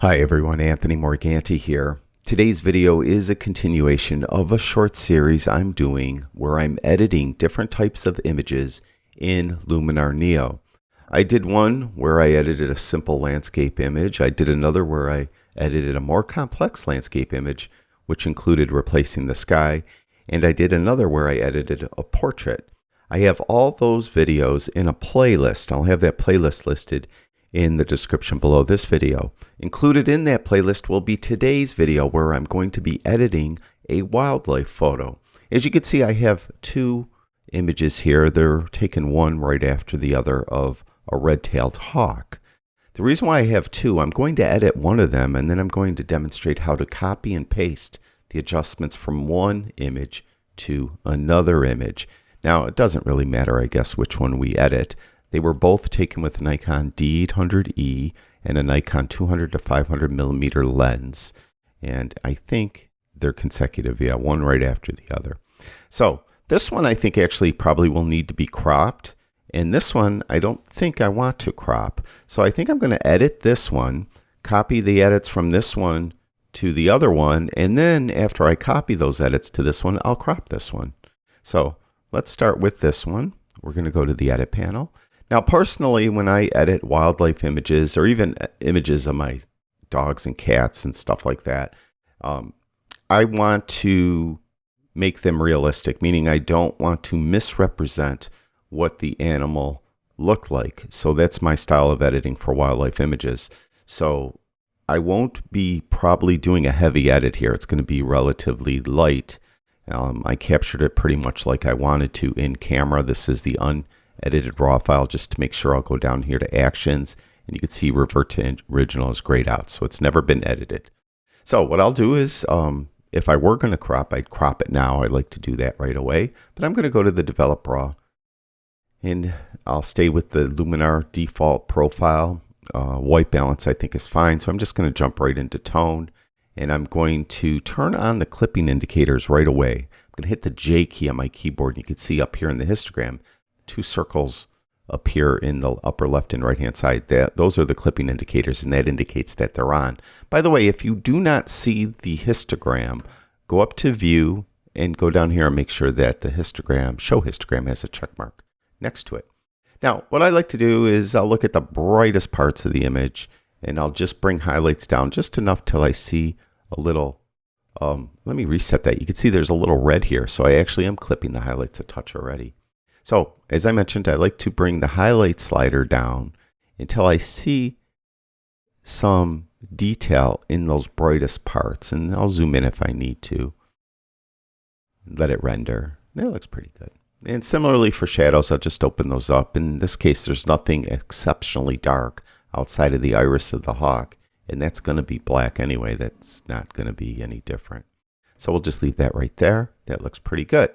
Hi everyone, Anthony Morganti here. Today's video is a continuation of a short series I'm doing where I'm editing different types of images in Luminar Neo. I did one where I edited a simple landscape image. I did another where I edited a more complex landscape image, which included replacing the sky. And I did another where I edited a portrait. I have all those videos in a playlist. I'll have that playlist listed in the description below this video. Included in that playlist will be today's video where I'm going to be editing a wildlife photo. As you can see, I have two images here. They're taken one right after the other of a red-tailed hawk. The reason why I have two, I'm going to edit one of them and then I'm going to demonstrate how to copy and paste the adjustments from one image to another image. Now, it doesn't really matter, I guess, which one we edit. They were both taken with a Nikon D800E and a Nikon 200 to 500 millimeter lens. And I think they're consecutive, yeah, one right after the other. So this one I think actually probably will need to be cropped. And this one I don't think I want to crop. So I think I'm going to edit this one, copy the edits from this one to the other one. And then after I copy those edits to this one, I'll crop this one. So let's start with this one. We're going to go to the edit panel. Now, personally, when I edit wildlife images or even images of my dogs and cats and stuff like that, I want to make them realistic, meaning I don't want to misrepresent what the animal looked like. So that's my style of editing for wildlife images. So I won't be probably doing a heavy edit here. It's going to be relatively light. I captured it pretty much like I wanted to in camera. This is the unedited raw file just to make sure. I'll go down here to actions and you can see revert to original is grayed out. So it's never been edited. So what I'll do is if I were going to crop, I'd crop it now. I like to do that right away. But I'm going to go to the develop raw and I'll stay with the Luminar default profile. White balance I think is fine. So I'm just going to jump right into tone. And I'm going to turn on the clipping indicators right away. I'm going to hit the J key on my keyboard. You can see up here in the histogram, two circles appear in the upper left and right hand side. Those are the clipping indicators, and that indicates that they're on. By the way, if you do not see the histogram, go up to View and go down here and make sure that the histogram, Show Histogram, has a check mark next to it. Now, what I like to do is I'll look at the brightest parts of the image, and I'll just bring highlights down just enough till I see a little, let me reset that. You can see there's a little red here. So I actually am clipping the highlights a touch already. So as I mentioned, I like to bring the highlight slider down until I see some detail in those brightest parts. And I'll zoom in if I need to. Let it render. That looks pretty good. And similarly for shadows, I'll just open those up. In this case, there's nothing exceptionally dark outside of the iris of the hawk. And that's going to be black anyway. That's not going to be any different. So we'll just leave that right there. That looks pretty good.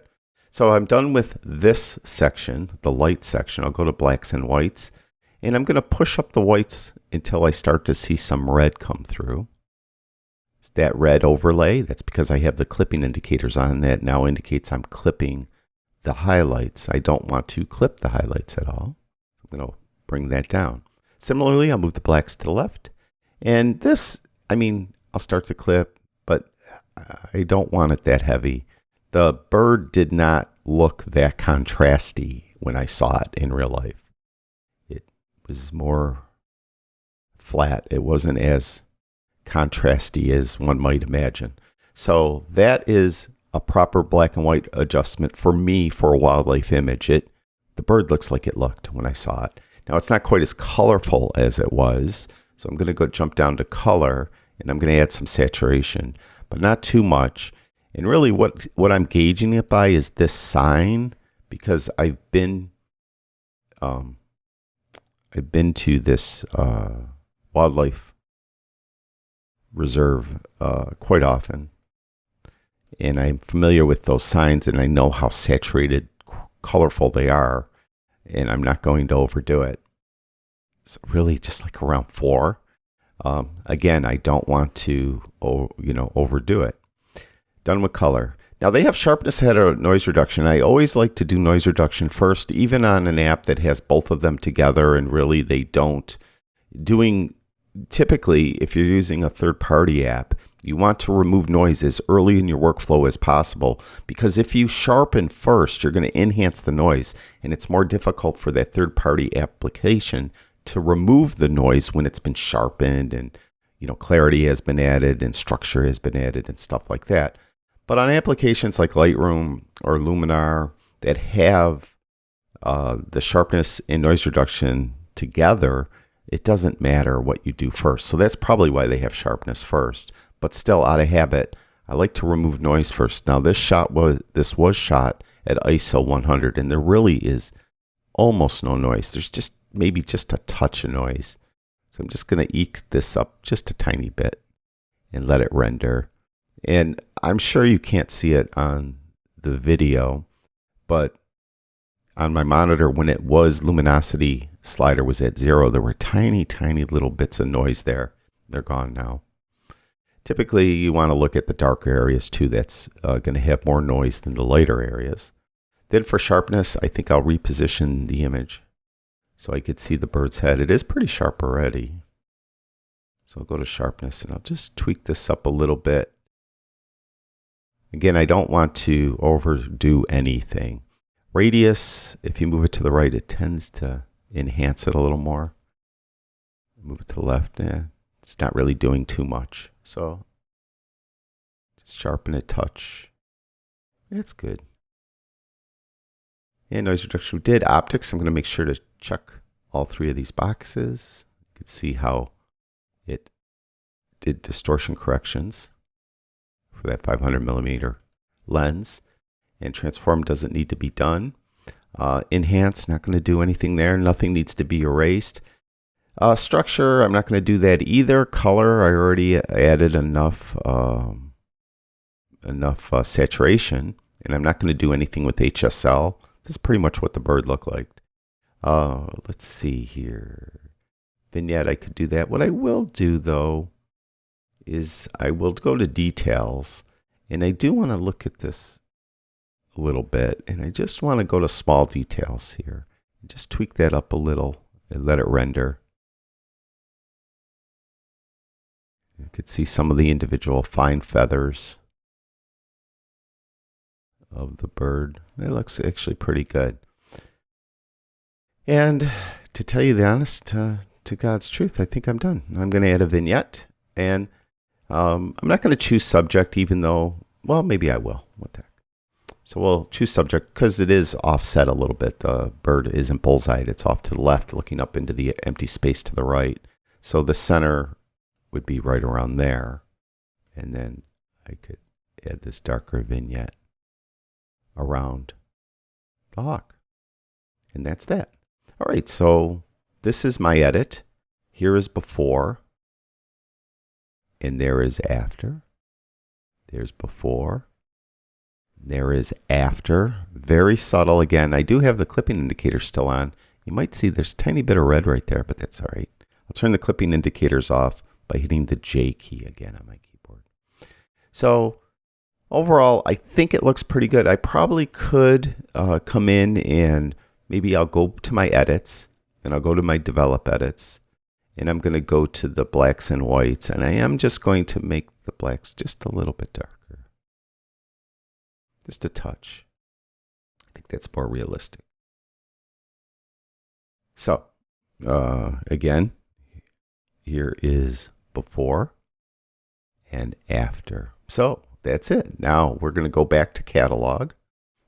So I'm done with this section, the light section. I'll go to blacks and whites. And I'm going to push up the whites until I start to see some red come through. It's that red overlay. That's because I have the clipping indicators on. That now indicates I'm clipping the highlights. I don't want to clip the highlights at all. I'm going to bring that down. Similarly, I'll move the blacks to the left. And this, I mean, I'll start to clip, but I don't want it that heavy. The bird did not look that contrasty when I saw it in real life. It was more flat. It wasn't as contrasty as one might imagine. So that is a proper black and white adjustment for me for a wildlife image. The bird looks like it looked when I saw it. Now, it's not quite as colorful as it was. So I'm going to go jump down to color and I'm going to add some saturation, but not too much. And really what I'm gauging it by is this sign, because I've been to this wildlife reserve quite often. And I'm familiar with those signs and I know how saturated, colorful they are. And I'm not going to overdo it. So really just like around 4. Again, I don't want to, overdo it. Done with color. Now they have sharpness ahead of noise reduction. I always like to do noise reduction first, even on an app that has both of them together and really they don't. Doing typically, if you're using a third-party app, you want to remove noise as early in your workflow as possible, because if you sharpen first, you're going to enhance the noise, and it's more difficult for that third-party application to remove the noise when it's been sharpened and clarity has been added and structure has been added and stuff like that. But on applications like Lightroom or Luminar that have the sharpness and noise reduction together, it doesn't matter what you do first. So that's probably why they have sharpness first. But still, out of habit, I like to remove noise first. Now, this was shot at ISO 100, and there really is almost no noise. There's maybe just a touch of noise. So I'm just going to eke this up just a tiny bit and let it render. And I'm sure you can't see it on the video, but on my monitor, when it was luminosity slider was at 0, there were tiny, tiny little bits of noise there. They're gone now. Typically, you want to look at the darker areas too. That's going to have more noise than the lighter areas. Then for sharpness, I think I'll reposition the image so I could see the bird's head. It is pretty sharp already. So I'll go to sharpness and I'll just tweak this up a little bit. Again, I don't want to overdo anything. Radius, if you move it to the right, it tends to enhance it a little more. Move it to the left, it's not really doing too much. So just sharpen it, touch. That's good. And noise reduction, we did optics. I'm going to make sure to check all 3 of these boxes. You can see how it did distortion corrections for that 500 millimeter lens. And transform doesn't need to be done. Enhance, not going to do anything there. Nothing needs to be erased. Structure, I'm not going to do that either. Color, I already added enough saturation, and I'm not going to do anything with HSL. This is pretty much what the bird looked like. Let's see here. Vignette, I could do that. What I will do, though, is I will go to details, and I do want to look at this a little bit, and I just want to go to small details here. Just tweak that up a little and let it render. You could see some of the individual fine feathers of the bird. It looks actually pretty good. And to tell you the honest to God's truth, I think I'm done. I'm going to add a vignette, and I'm not going to choose subject, even though, well, maybe I will. What the heck? So we'll choose subject because it is offset a little bit. The bird isn't bullseyed. It's off to the left, looking up into the empty space to the right. So the center would be right around there. And then I could add this darker vignette around the hawk. And that's that. All right, so this is my edit. Here is before, and there is after. There's before, there is after. Very subtle again. I do have the clipping indicator still on. You might see there's a tiny bit of red right there, but that's all right. I'll turn the clipping indicators off by hitting the J key again on my keyboard. So overall, I think it looks pretty good. I probably could come in and maybe I'll go to my edits and I'll go to my develop edits, and I'm going to go to the blacks and whites, and I am just going to make the blacks just a little bit darker. Just a touch. I think that's more realistic. So, again, here is before and after. So that's it. Now we're going to go back to catalog.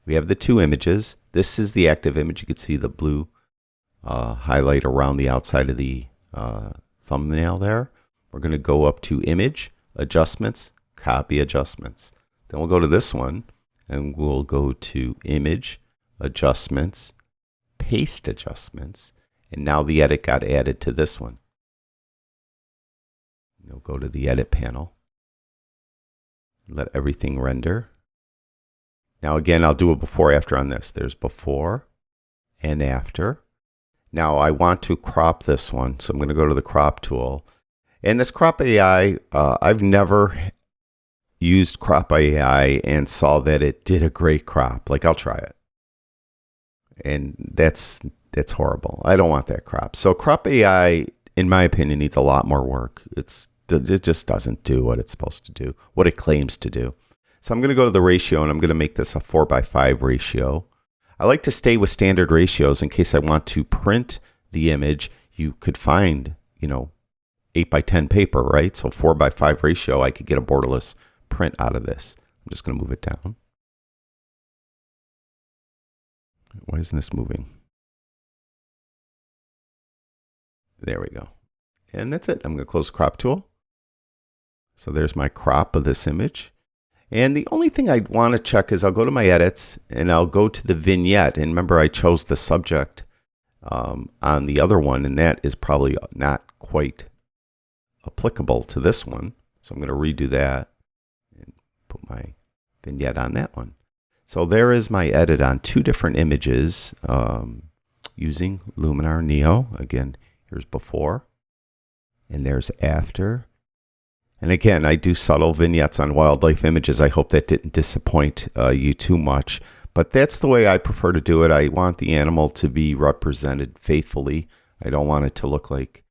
We have the 2 images. This is the active image. You can see the blue highlight around the outside of the thumbnail there. We're going to go up to image, adjustments, copy adjustments. Then we'll go to this one and we'll go to image, adjustments, paste adjustments. And now the edit got added to this one. We'll go to the edit panel. Let everything render. Now again, I'll do a before after on this. There's before and after. Now I want to crop this one, so I'm going to go to the crop tool. And this crop AI, I've never used crop AI and saw that it did a great crop. Like, I'll try it. And that's horrible. I don't want that crop. So crop AI in my opinion, needs a lot more work. It just doesn't do what it's supposed to do, what it claims to do. So I'm going to go to the ratio, and I'm going to make this a 4:5 ratio. I like to stay with standard ratios in case I want to print the image. You could find, 8:10 paper, right? So 4:5 ratio, I could get a borderless print out of this. I'm just going to move it down. Why isn't this moving? There we go. And that's it. I'm going to close the crop tool. So there's my crop of this image. And the only thing I want to check is I'll go to my edits and I'll go to the vignette. And remember, I chose the subject on the other one, and that is probably not quite applicable to this one. So I'm going to redo that and put my vignette on that one. So there is my edit on two different images using Luminar Neo. Again, here's before and there's after. And again, I do subtle vignettes on wildlife images. I hope that didn't disappoint you too much. But that's the way I prefer to do it. I want the animal to be represented faithfully. I don't want it to look like,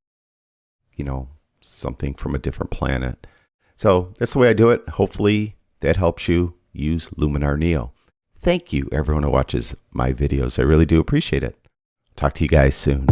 something from a different planet. So that's the way I do it. Hopefully that helps you use Luminar Neo. Thank you, everyone who watches my videos. I really do appreciate it. Talk to you guys soon.